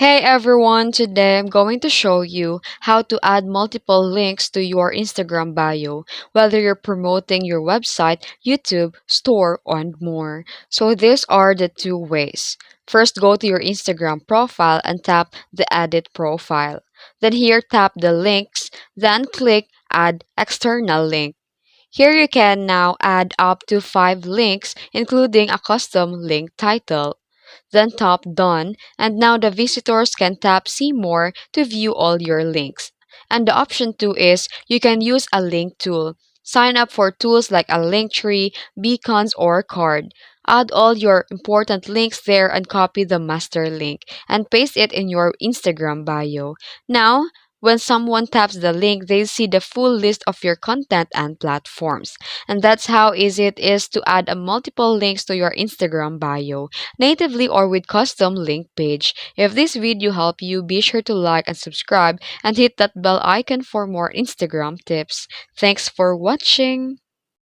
Hey everyone, today I'm going to show you how to add multiple links to your Instagram bio, whether you're promoting your website, YouTube, store, and more. So these are the two ways. First, go to your Instagram profile and tap the Edit Profile. Then here tap the links, then click Add External Link. Here you can now add up to 5 links, including a custom link title. Then tap Done, and now the visitors can tap See More to view all your links. And the option 2 is you can use a link tool. Sign up for tools like a Linktree, beacons, or card. Add all your important links there and copy the master link and paste it in your Instagram bio. Now, when someone taps the link, they see the full list of your content and platforms. And that's how easy it is to add a multiple links to your Instagram bio natively or with custom link page. If this video helped you, be sure to like and subscribe and hit that bell icon for more Instagram tips. Thanks for watching.